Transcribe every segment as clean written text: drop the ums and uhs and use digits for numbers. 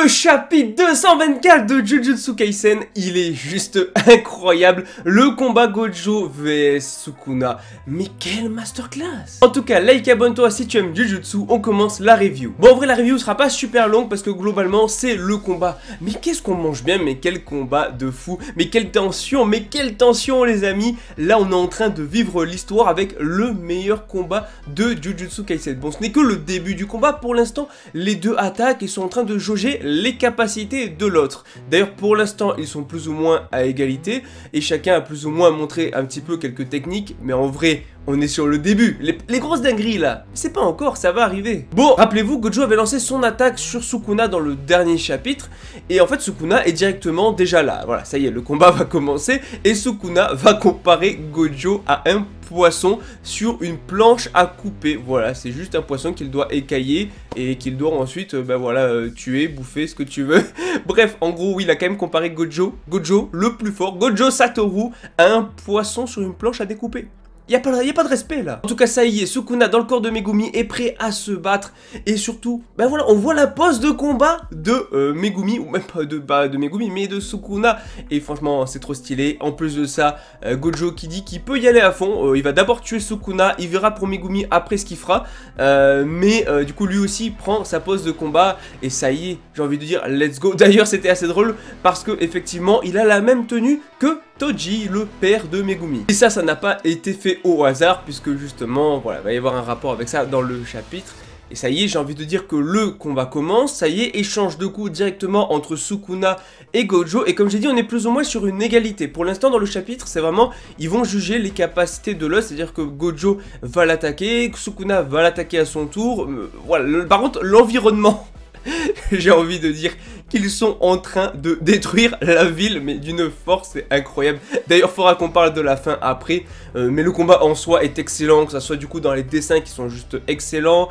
chapitre 224 de Jujutsu Kaisen, il est juste incroyable. Le combat Gojo vs Sukuna, mais quelle masterclass! En tout cas, like, abonne-toi si tu aimes Jujutsu, on commence la review. Bon, en vrai, la review sera pas super longue parce que globalement, c'est le combat. Mais qu'est-ce qu'on mange bien, mais quel combat de fou! Mais quelle tension, les amis! Là, on est en train de vivre l'histoire avec le meilleur combat de Jujutsu Kaisen. Bon, ce n'est que le début du combat. Pour l'instant, les deux attaquent et sont en train de jauger les capacités de l'autre. D'ailleurs, pour l'instant, ils sont plus ou moins à égalité et chacun a plus ou moins montré un petit peu quelques techniques, mais en vrai, on est sur le début. Les grosses dingueries là, c'est pas encore, ça va arriver. Bon, rappelez-vous, Gojo avait lancé son attaque sur Sukuna dans le dernier chapitre. Et en fait, Sukuna est directement déjà là. Voilà, ça y est, le combat va commencer. Et Sukuna va comparer Gojo à un poisson sur une planche à couper. Voilà, c'est juste un poisson qu'il doit écailler et qu'il doit ensuite, tuer, bouffer, ce que tu veux. Bref, en gros, oui, il a quand même comparé Gojo, le plus fort, Gojo Satoru, à un poisson sur une planche à découper. Y a pas de respect là. En tout cas, ça y est, Sukuna dans le corps de Megumi est prêt à se battre. Et surtout, ben voilà, on voit la pose de combat de Megumi, ou même pas de Megumi, mais de Sukuna. Et franchement, c'est trop stylé. En plus de ça, Gojo qui dit qu'il peut y aller à fond. Il va d'abord tuer Sukuna, il verra pour Megumi après ce qu'il fera. Du coup, lui aussi prend sa pose de combat. Et ça y est, j'ai envie de dire, let's go. D'ailleurs, c'était assez drôle parce que effectivement, il a la même tenue que Toji, le père de Megumi. Et ça n'a pas été fait au hasard, puisque justement, voilà, il va y avoir un rapport avec ça dans le chapitre. Et ça y est, j'ai envie de dire que le combat commence, ça y est, échange de coups directement entre Sukuna et Gojo. Et comme j'ai dit, on est plus ou moins sur une égalité. Pour l'instant, dans le chapitre, c'est vraiment, ils vont juger les capacités de l'os, c'est-à-dire que Gojo va l'attaquer, Sukuna va l'attaquer à son tour. Voilà, par contre, l'environnement, j'ai envie de dire qu'ils sont en train de détruire la ville, mais d'une force incroyable. D'ailleurs, il faudra qu'on parle de la fin après, mais le combat en soi est excellent, que ça soit du coup dans les dessins qui sont juste excellents,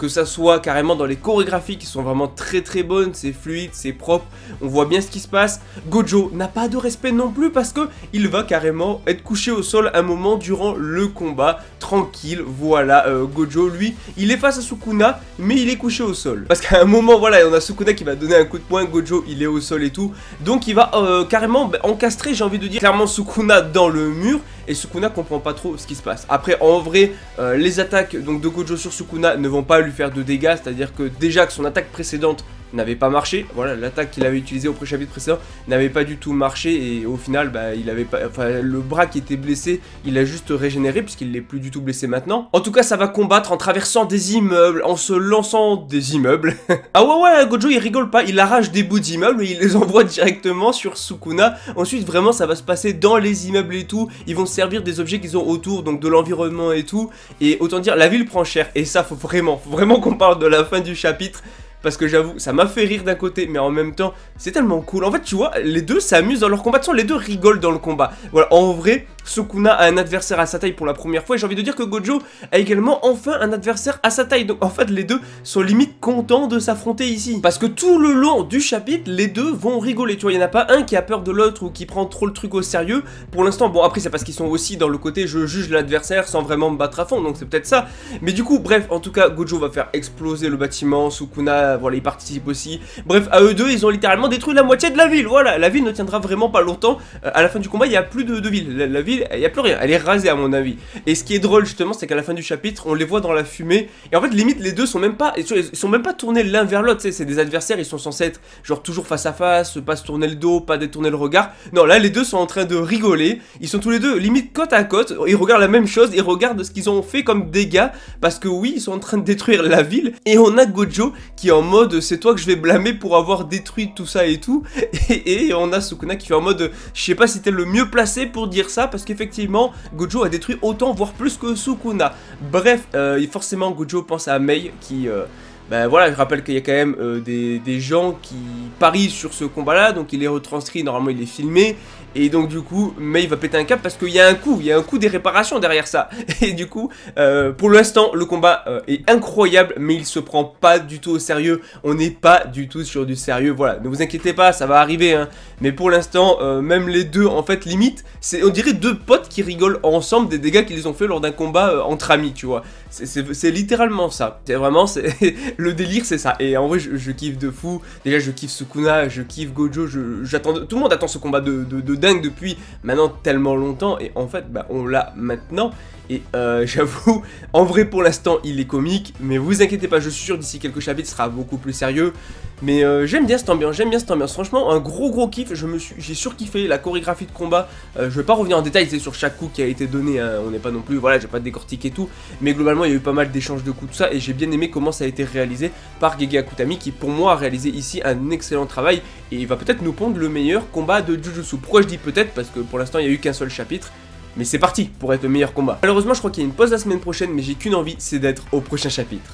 que ça soit carrément dans les chorégraphies qui sont vraiment très bonnes, c'est fluide, c'est propre, on voit bien ce qui se passe. Gojo n'a pas de respect non plus parce que il va carrément être couché au sol un moment durant le combat, tranquille, voilà. Gojo, lui, il est face à Sukuna, mais il est couché au sol. Parce qu'à un moment, voilà, on a Sukuna qui va donner un coup de poing, Gojo il est au sol et tout, donc il va carrément encastrer, j'ai envie de dire, clairement Sukuna dans le mur, et Sukuna comprend pas trop ce qui se passe. Après, en vrai, les attaques donc de Gojo sur Sukuna ne vont pas lui faire de dégâts, c'est-à-dire que déjà que son attaque précédente n'avait pas marché, voilà, l'attaque qu'il avait utilisée au chapitre précédent n'avait pas du tout marché, et au final, il avait pas, le bras qui était blessé, il a juste régénéré, puisqu'il n'est plus du tout blessé maintenant. En tout cas, ça va combattre en traversant des immeubles, en se lançant des immeubles. Ah ouais, Gojo, il rigole pas, il arrache des bouts d'immeubles, et il les envoie directement sur Sukuna. Ensuite, vraiment, ça va se passer dans les immeubles et tout, ils vont se servir des objets qu'ils ont autour, donc de l'environnement et tout, et autant dire, la ville prend cher, et ça, faut vraiment qu'on parle de la fin du chapitre. Parce que j'avoue, ça m'a fait rire d'un côté, mais en même temps, c'est tellement cool. En fait, tu vois, les deux s'amusent dans leur combat. Les deux rigolent dans le combat. Voilà, en vrai, Sukuna a un adversaire à sa taille pour la première fois. Et j'ai envie de dire que Gojo a également enfin un adversaire à sa taille. Donc en fait, les deux sont limite contents de s'affronter ici. Parce que tout le long du chapitre, les deux vont rigoler. Tu vois, il n'y en a pas un qui a peur de l'autre ou qui prend trop le truc au sérieux. Pour l'instant, bon, après, c'est parce qu'ils sont aussi dans le côté je juge l'adversaire sans vraiment me battre à fond. Donc c'est peut-être ça. Mais du coup, bref, en tout cas, Gojo va faire exploser le bâtiment. Sukuna, voilà, il participe aussi. Bref, à eux deux, ils ont littéralement détruit la moitié de la ville. Voilà, la ville ne tiendra vraiment pas longtemps. À la fin du combat, il n'y a plus de ville. La ville, il n'y a plus rien. Elle est rasée à mon avis. Et ce qui est drôle justement, c'est qu'à la fin du chapitre, on les voit dans la fumée. Et en fait, limite, les deux sont même pas, ils sont même pas tournés l'un vers l'autre. C'est des adversaires, ils sont censés être genre toujours face à face, pas se tourner le dos, pas détourner le regard. Non, là, les deux sont en train de rigoler. Ils sont tous les deux limite côte à côte. Ils regardent la même chose. Ils regardent ce qu'ils ont fait comme dégâts. Parce que oui, ils sont en train de détruire la ville. Et on a Gojo qui est en mode c'est toi que je vais blâmer pour avoir détruit tout ça et tout. Et on a Sukuna qui fait en mode je sais pas si t'es le mieux placé pour dire ça, parce qu'effectivement Gojo a détruit autant voire plus que Sukuna. Bref, forcément Gojo pense à Mei qui voilà, je rappelle qu'il y a quand même des gens qui parient sur ce combat là, donc il est retranscrit, normalement il est filmé. Et donc du coup, Mei va péter un câble parce qu'il y a un coup des réparations derrière ça. Et du coup, pour l'instant, le combat est incroyable, mais il se prend pas du tout au sérieux. On n'est pas du tout sur du sérieux, voilà. Ne vous inquiétez pas, ça va arriver, hein. Mais pour l'instant, même les deux, en fait, limite, on dirait deux potes qui rigolent ensemble des dégâts qu'ils ont fait lors d'un combat entre amis, tu vois. C'est littéralement ça. C'est vraiment, le délire c'est ça, et en vrai je kiffe de fou. Déjà je kiffe Sukuna, je kiffe Gojo, j'attends, tout le monde attend ce combat de dingue depuis maintenant tellement longtemps, et en fait bah on l'a maintenant. Et j'avoue, en vrai pour l'instant il est comique, mais vous inquiétez pas, je suis sûr d'ici quelques chapitres il sera beaucoup plus sérieux. Mais j'aime bien cette ambiance, franchement un gros kiff, j'ai surkiffé la chorégraphie de combat. Je vais pas revenir en détail, c'est sur chaque coup qui a été donné, hein, on n'est pas non plus, voilà, j'ai pas décortiqué tout. Mais globalement il y a eu pas mal d'échanges de coups, tout ça, et j'ai bien aimé comment ça a été réalisé par Gege Akutami, qui pour moi a réalisé ici un excellent travail. Et il va peut-être nous pondre le meilleur combat de Jujutsu. Pourquoi je dis peut-être? Parce que pour l'instant il n'y a eu qu'un seul chapitre. Mais c'est parti pour être le meilleur combat. Malheureusement je crois qu'il y a une pause la semaine prochaine, mais j'ai qu'une envie, c'est d'être au prochain chapitre.